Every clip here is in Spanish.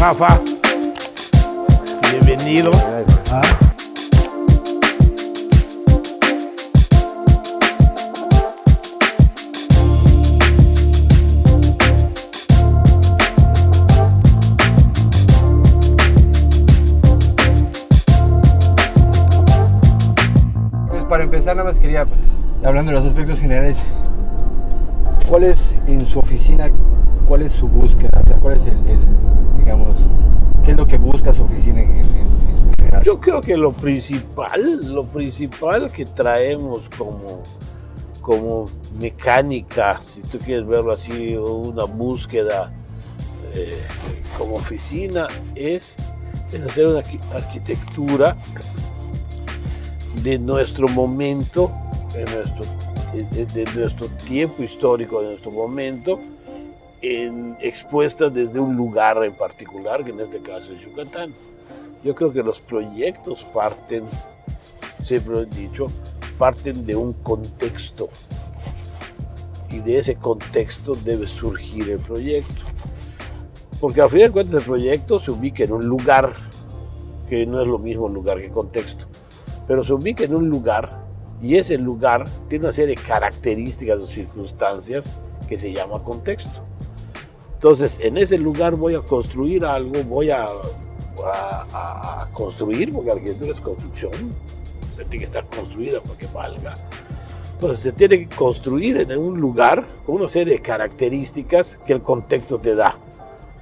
Rafa, bienvenido. Pues para empezar, nada más quería, hablando de los aspectos generales, ¿cuál es en su oficina, cuál es su búsqueda? O sea, ¿cuál es digamos, qué es lo que busca su oficina en general? Yo creo que lo principal que traemos como mecánica, si tú quieres verlo así, o una búsqueda como oficina, es hacer una arquitectura de nuestro momento, de nuestro tiempo histórico, de nuestro momento, expuesta desde un lugar en particular, que en este caso es Yucatán. Yo creo que los proyectos parten, siempre lo he dicho, parten de un contexto, y de ese contexto debe surgir el proyecto. Porque al fin de cuentas el proyecto se ubica en un lugar, que no es lo mismo lugar que contexto, pero se ubica en un lugar, y ese lugar tiene una serie de características o circunstancias que se llama contexto. Entonces, en ese lugar voy a construir algo, voy a construir, porque la arquitectura es construcción, se tiene que estar construida para que valga. Entonces, se tiene que construir en un lugar con una serie de características que el contexto te da.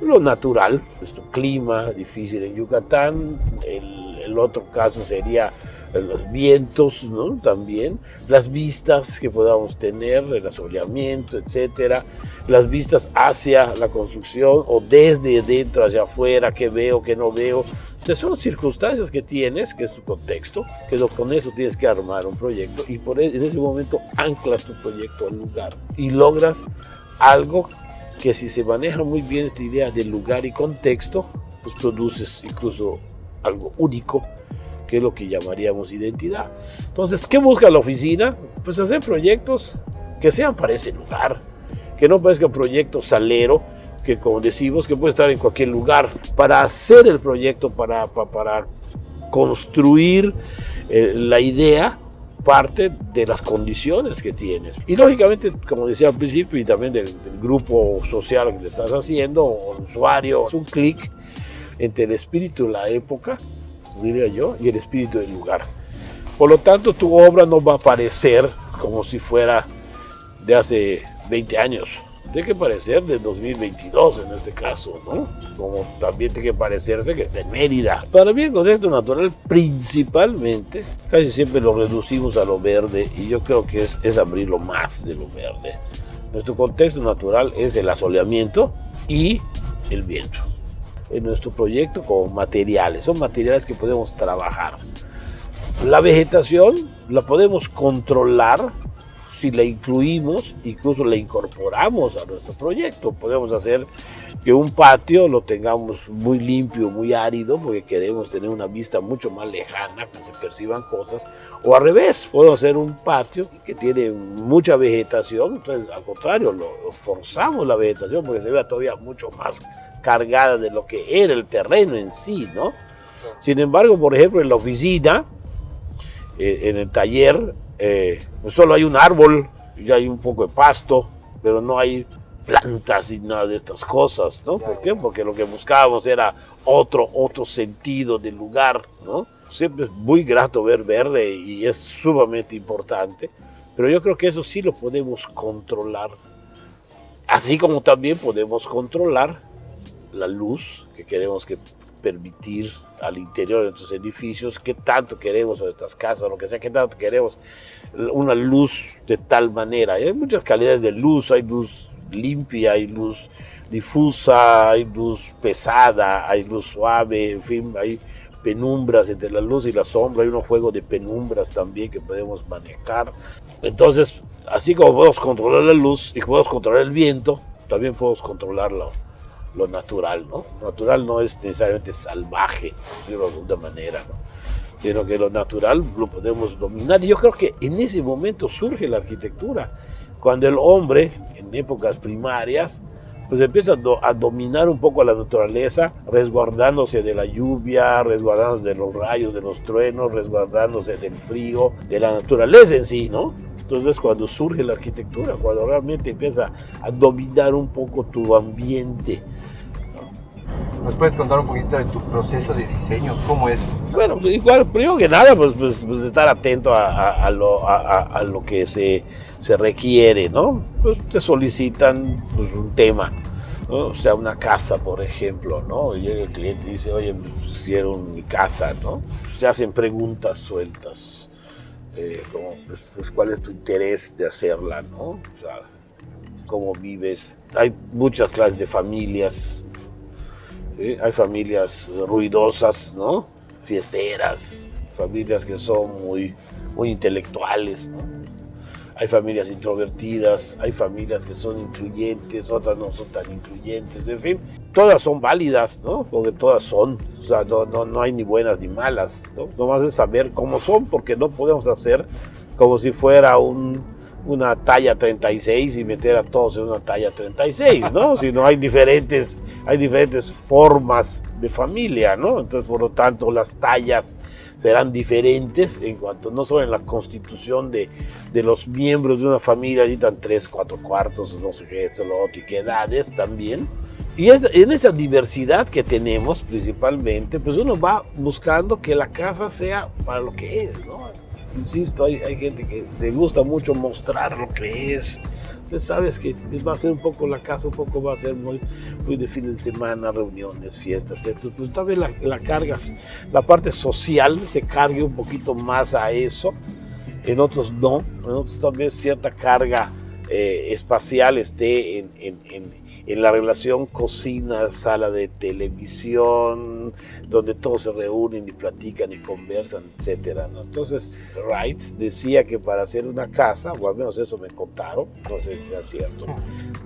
Lo natural, nuestro clima difícil en Yucatán, el otro caso sería los vientos, ¿no? También las vistas que podamos tener, el asoleamiento, etcétera, las vistas hacia la construcción o desde dentro hacia afuera, qué veo, qué no veo. Entonces son circunstancias que tienes, que es tu contexto, que con eso tienes que armar un proyecto, y en ese momento anclas tu proyecto al lugar y logras algo que, si se maneja muy bien esta idea de lugar y contexto, pues produces incluso algo único, que es lo que llamaríamos identidad. Entonces, ¿qué busca la oficina? Pues hacer proyectos que sean para ese lugar, que no parezca proyecto salero, que, como decimos, que puede estar en cualquier lugar. Para hacer el proyecto, para construir la idea, parte de las condiciones que tienes. Y lógicamente, como decía al principio, y también del grupo social que le estás haciendo, o el usuario, es un clic entre el espíritu de la época, diría yo, y el espíritu del lugar. Por lo tanto, tu obra no va a parecer como si fuera de hace 20 años. Tiene que parecer de 2022 en este caso, ¿no? Como también tiene que parecerse que está en Mérida. Para mí el contexto natural principalmente, casi siempre lo reducimos a lo verde, y yo creo que es abrirlo más de lo verde. Nuestro contexto natural es el asoleamiento y el viento. En nuestro proyecto como materiales, son materiales que podemos trabajar. La vegetación la podemos controlar si la incluimos, incluso la incorporamos a nuestro proyecto. Podemos hacer que un patio lo tengamos muy limpio, muy árido, porque queremos tener una vista mucho más lejana, que se perciban cosas, o al revés, podemos hacer un patio que tiene mucha vegetación, entonces al contrario, lo forzamos la vegetación porque se vea todavía mucho más cargada de lo que era el terreno en sí, ¿no? Sin embargo, por ejemplo, en la oficina, en el taller, pues solo hay un árbol, y hay un poco de pasto, pero no hay plantas y nada de estas cosas, ¿no? ¿Por qué? Porque lo que buscábamos era otro sentido del lugar, ¿no? Siempre es muy grato ver verde y es sumamente importante, pero yo creo que eso sí lo podemos controlar, así como también podemos controlar la luz que queremos permitir al interior de nuestros edificios, qué tanto queremos, o de estas casas, lo que sea, qué tanto queremos una luz de tal manera. Y hay muchas calidades de luz, hay luz limpia, hay luz difusa, hay luz pesada, hay luz suave, en fin, hay penumbras entre la luz y la sombra, hay un juego de penumbras también que podemos manejar. Entonces, así como podemos controlar la luz y podemos controlar el viento, también podemos controlar lo natural, ¿no? Lo natural no es necesariamente salvaje, de alguna manera, ¿no? Sino que lo natural lo podemos dominar. Y yo creo que en ese momento surge la arquitectura, cuando el hombre, en épocas primarias, pues empieza a dominar un poco a la naturaleza, resguardándose de la lluvia, resguardándose de los rayos, de los truenos, resguardándose del frío, de la naturaleza en sí, ¿no? Entonces cuando surge la arquitectura, cuando realmente empieza a dominar un poco tu ambiente. ¿Nos puedes contar un poquito de tu proceso de diseño? ¿Cómo es? Bueno, igual, primero que nada, pues estar atento a lo que se requiere, ¿no? Pues te solicitan pues, un tema, ¿no? O sea, una casa, por ejemplo, ¿no? Y llega el cliente y dice, oye, pues, quiero mi casa, ¿no? Se hacen preguntas sueltas, como, pues, ¿cuál es tu interés de hacerla, ¿no? O sea, ¿cómo vives? Hay muchas clases de familias. ¿Sí? Hay familias ruidosas, ¿no? Fiesteras, familias que son muy intelectuales, ¿no? Hay familias introvertidas, hay familias que son incluyentes, otras no son tan incluyentes, en fin, todas son válidas, ¿no? Porque todas son, o sea, no hay ni buenas ni malas, ¿no? Nomás es saber cómo son, porque no podemos hacer como si fuera una talla 36 y meter a todos en una talla 36, ¿no? Sino hay diferentes formas de familia, ¿no? Entonces, por lo tanto, las tallas serán diferentes en cuanto no solo en la constitución de los miembros de una familia, necesitan 3, 4 cuartos, no sé qué, esto, lo otro, y qué edades también. Y en esa diversidad que tenemos principalmente, pues uno va buscando que la casa sea para lo que es, ¿no? Insisto, hay gente que le gusta mucho mostrar lo que es. Entonces sabes que va a ser un poco la casa, un poco va a ser muy de fin de semana, reuniones, fiestas, esto. Pues tal vez la cargas, la parte social se cargue un poquito más a eso, en otros no, en otros tal vez cierta carga espacial esté en la relación cocina, sala de televisión, donde todos se reúnen y platican y conversan, etcétera, ¿no? Entonces, Wright decía que para hacer una casa, o al menos eso me contaron, no sé si es cierto,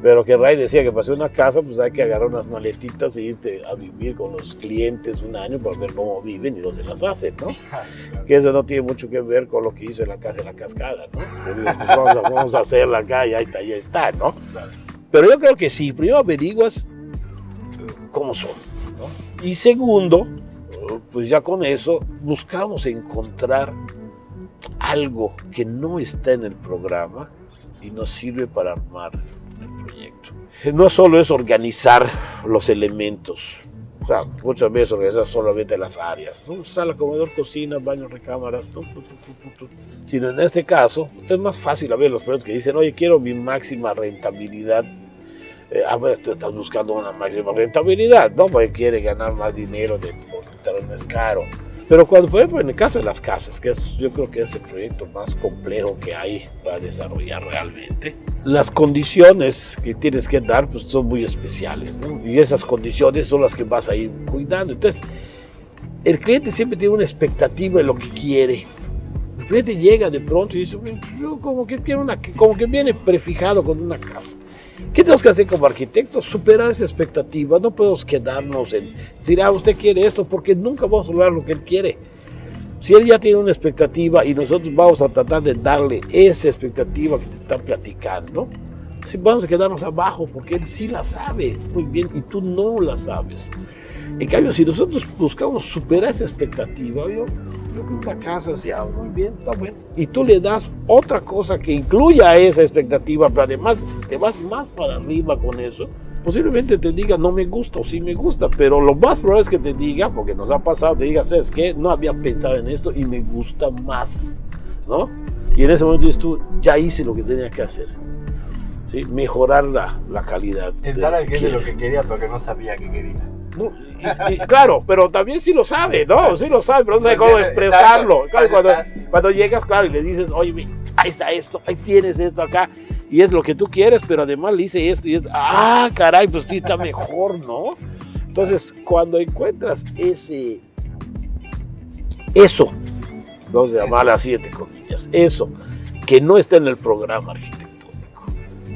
pero que Wright decía que para hacer una casa, pues hay que agarrar unas maletitas e irte a vivir con los clientes un año para ver cómo viven y no se las hacen, ¿no? Que eso no tiene mucho que ver con lo que hizo en la casa de la cascada, ¿no? Pues vamos a hacerla acá y ahí está, ¿no? Pero yo creo que sí, primero averiguas cómo son, ¿no? Y segundo, pues ya con eso buscamos encontrar algo que no está en el programa y nos sirve para armar el proyecto. No solo es organizar los elementos, o sea, muchas veces organizar solamente las áreas, ¿no? Sala, comedor, cocina, baño, recámaras, sino en este caso es más fácil a ver los proyectos que dicen, oye, quiero mi máxima rentabilidad. A ver, tú estás buscando una máxima rentabilidad, ¿no? Porque quiere ganar más dinero, porque el terreno es caro. Pero cuando, por ejemplo, en el caso de las casas, que yo creo que es el proyecto más complejo que hay para desarrollar realmente, las condiciones que tienes que dar pues, son muy especiales, ¿no? Y esas condiciones son las que vas a ir cuidando. Entonces, el cliente siempre tiene una expectativa de lo que quiere. El cliente llega de pronto y dice, yo como que quiero como que viene prefijado con una casa. ¿Qué tenemos que hacer como arquitectos? Superar esa expectativa. No podemos quedarnos en decir, usted quiere esto, porque nunca vamos a lograr lo que él quiere. Si él ya tiene una expectativa y nosotros vamos a tratar de darle esa expectativa que te está platicando, sí, vamos a quedarnos abajo, porque él sí la sabe muy bien y tú no la sabes. En cambio, si nosotros buscamos superar esa expectativa, yo creo que la casa sea muy bien, está bueno. Y tú le das otra cosa que incluya esa expectativa, pero además te vas más para arriba con eso. Posiblemente te diga no me gusta o sí me gusta, pero lo más probable es que te diga, porque nos ha pasado, te diga, ¿sabes qué? No había pensado en esto y me gusta más, ¿no? Y en ese momento dices tú, ya hice lo que tenía que hacer. ¿Sí? Mejorar la calidad. Entrar al que es de lo que quería, pero que no sabía que quería. No, claro, pero también sí lo sabe, ¿no? Sí lo sabe, pero no sabe cómo expresarlo. Claro, cuando llegas, claro, y le dices, oye, ahí está esto, ahí tienes esto acá, y es lo que tú quieres, pero además le hice esto y esto. Caray, pues sí está mejor, ¿no? Entonces, cuando encuentras eso, vamos a llamarlo así, entre comillas, eso, que no está en el programa arquitectónico,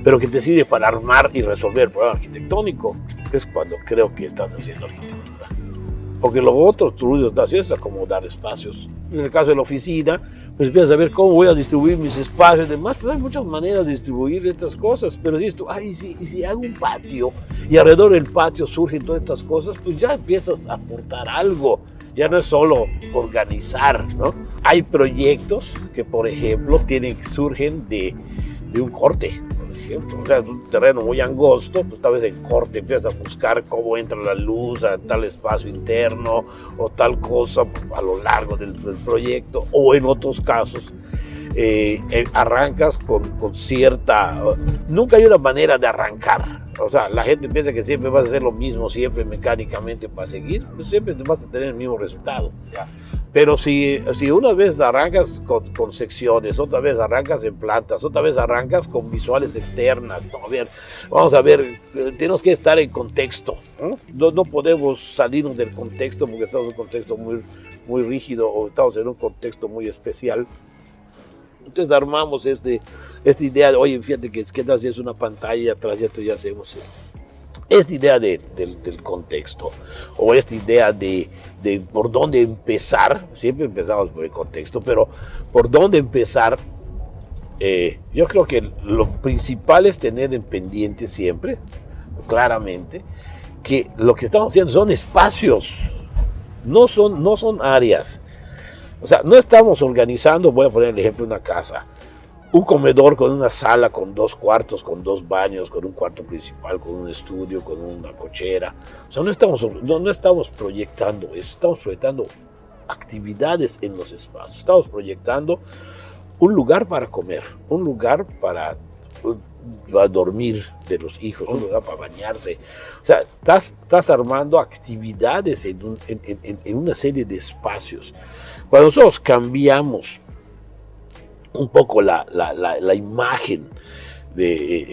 pero que te sirve para armar y resolver el problema arquitectónico, es cuando creo que estás haciendo arquitectura. Porque lo otro, tú lo estás haciendo, es acomodar espacios. En el caso de la oficina, pues empiezas a ver cómo voy a distribuir mis espacios y demás. Pues hay muchas maneras de distribuir estas cosas. Pero dices tú, ay, y si hago un patio y alrededor del patio surgen todas estas cosas, pues ya empiezas a aportar algo. Ya no es solo organizar, ¿no? Hay proyectos que, por ejemplo, surgen de un corte. O sea, es un terreno muy angosto, pues tal vez en corte empiezas a buscar cómo entra la luz a tal espacio interno o tal cosa a lo largo del proyecto, o en otros casos arrancas con cierta... Nunca hay una manera de arrancar, o sea, la gente piensa que siempre vas a hacer lo mismo, siempre mecánicamente para seguir, pues siempre vas a tener el mismo resultado. Yeah. Pero si unas veces arrancas con secciones, otra vez arrancas en plantas, otra vez arrancas con visuales externas, ¿no? Vamos a ver, tenemos que estar en contexto, ¿no? No podemos salirnos del contexto porque estamos en un contexto muy, muy rígido o estamos en un contexto muy especial. Entonces armamos esta idea de, oye, fíjate que si es una pantalla y atrás ya hacemos esto. Esta idea del contexto, o esta idea de por dónde empezar, siempre empezamos por el contexto, pero por dónde empezar, yo creo que lo principal es tener en pendiente siempre, claramente, que lo que estamos haciendo son espacios, no son áreas. O sea, no estamos organizando, voy a poner el ejemplo de una casa, un comedor con una sala, con 2 cuartos, con 2 baños, con un cuarto principal, con un estudio, con una cochera. O sea, no estamos proyectando eso, estamos proyectando actividades en los espacios, estamos proyectando un lugar para comer, un lugar para dormir de los hijos, un lugar para bañarse. O sea, estás armando actividades en una serie de espacios. Cuando nosotros cambiamos un poco la imagen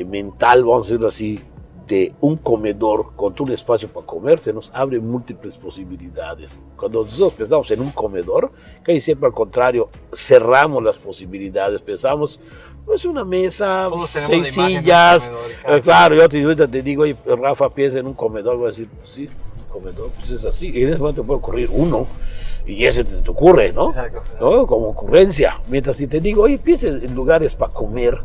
mental, vamos a decirlo así, de un comedor con un espacio para comer, se nos abren múltiples posibilidades. Cuando nosotros pensamos en un comedor, casi siempre al contrario, cerramos las posibilidades, pensamos, pues una mesa, 6 sillas, claro, yo te digo, oye, Rafa, piensa en un comedor, voy a decir, pues sí, un comedor, pues es así, y en ese momento puede ocurrir uno, y ese te ocurre, ¿no? ¿No? Como ocurrencia. Mientras si te digo, oye, piensa en lugares para comer,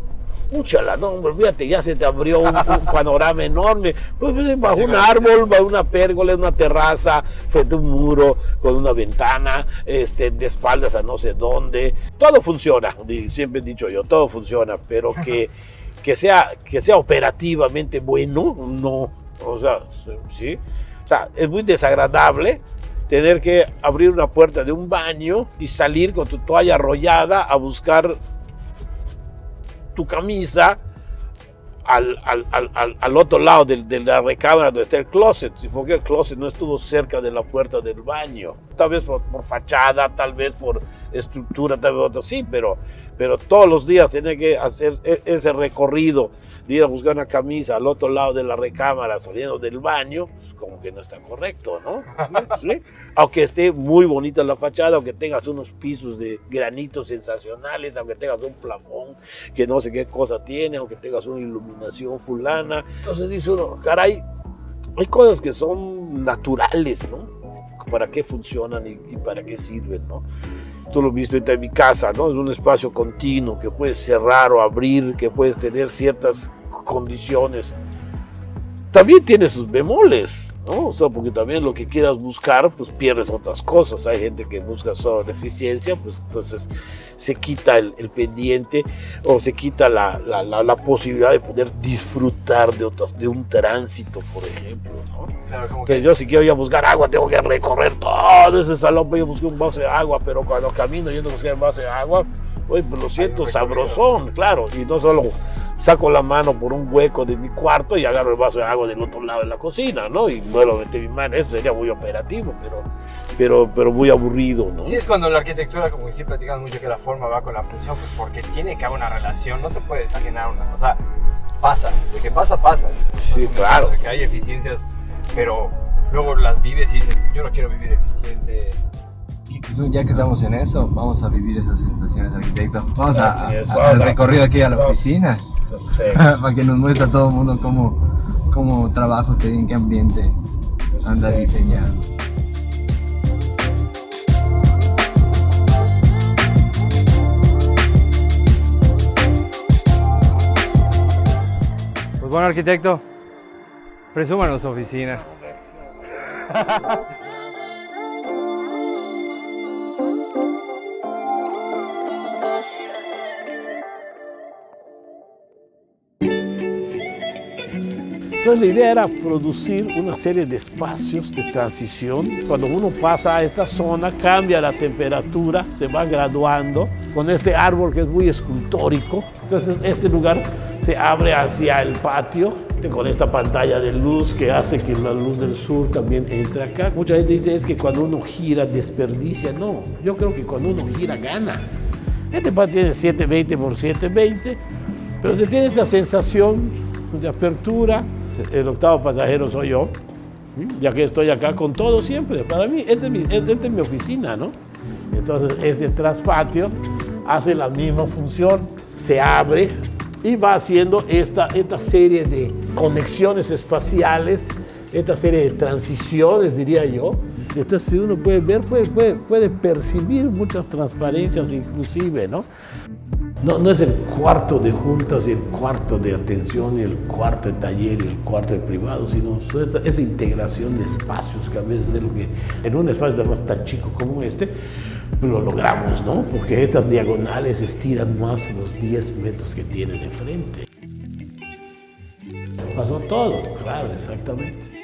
úchala, no, hombre, fíjate, ya se te abrió un panorama enorme, pues bajo un árbol, bajo una pérgola, una terraza, frente a un muro, con una ventana, de espaldas a no sé dónde, todo funciona, siempre he dicho yo, todo funciona, pero que sea operativamente bueno, no, o sea, sí, o sea, es muy desagradable tener que abrir una puerta de un baño y salir con tu toalla arrollada a buscar tu camisa al otro lado de la recámara donde está el closet, porque el closet no estuvo cerca de la puerta del baño, tal vez por fachada, tal vez por estructura, tal vez otro, sí, pero todos los días tiene que hacer ese recorrido de ir a buscar una camisa al otro lado de la recámara saliendo del baño, pues como que no está correcto, ¿no? ¿Sí? Aunque esté muy bonita la fachada, aunque tengas unos pisos de granito sensacionales, aunque tengas un plafón que no sé qué cosa tiene, aunque tengas una iluminación fulana, entonces dice uno, caray, hay cosas que son naturales, ¿no? Para qué funcionan y para qué sirven, ¿no? Tú lo viste ahorita en mi casa, ¿no? Es un espacio continuo que puedes cerrar o abrir, que puedes tener ciertas condiciones. También tiene sus bemoles, ¿no? O sea, porque también lo que quieras buscar, pues pierdes otras cosas. Hay gente que busca solo la eficiencia, pues entonces se quita el pendiente o se quita la posibilidad de poder disfrutar de un tránsito, por ejemplo, ¿no? Claro, entonces yo si quiero ir a buscar agua, tengo que recorrer todo ese salón para ir a buscar un vaso de agua, pero cuando camino yendo a buscar un vaso de agua, pues lo siento sabrosón, claro, y no solo saco la mano por un hueco de mi cuarto y agarro el vaso de agua del otro lado de la cocina, ¿no? Y vuelvo a meter mi mano, eso sería muy operativo, pero muy aburrido, ¿no? Sí, es cuando la arquitectura, como que sí platicamos mucho que la forma va con la función, pues porque tiene que haber una relación, no se puede desajenar una cosa, pasa, de que pasa. Sí, claro. De que hay eficiencias, pero luego las vives y dices, yo no quiero vivir eficiente. Y ya que estamos en eso, vamos a vivir esas sensaciones, arquitecto. Vamos al recorrido aquí a la oficina. Para que nos muestre a todo el mundo cómo trabaja usted y en qué ambiente anda diseñado. Pues bueno, arquitecto, presúmanos su oficina. Entonces la idea era producir una serie de espacios de transición. Cuando uno pasa a esta zona, cambia la temperatura, se va graduando con este árbol que es muy escultórico. Entonces este lugar se abre hacia el patio con esta pantalla de luz que hace que la luz del sur también entre acá. Mucha gente dice es que cuando uno gira desperdicia. No, yo creo que cuando uno gira gana. Este patio tiene 720 por 720, pero se tiene esta sensación de apertura. El octavo pasajero soy yo, ya que estoy acá con todo siempre. Para mí, esta es mi oficina, ¿no? Entonces, este traspatio hace la misma función, se abre y va haciendo esta serie de conexiones espaciales, esta serie de transiciones, diría yo. Entonces, si uno puede ver, puede percibir muchas transparencias inclusive, ¿no? No es el cuarto de juntas y el cuarto de atención y el cuarto de taller y el cuarto de privado, sino esa integración de espacios que a veces es lo que en un espacio tan chico como este lo logramos, ¿no? Porque estas diagonales estiran más los 10 metros que tiene de frente. Pasó todo, claro, exactamente.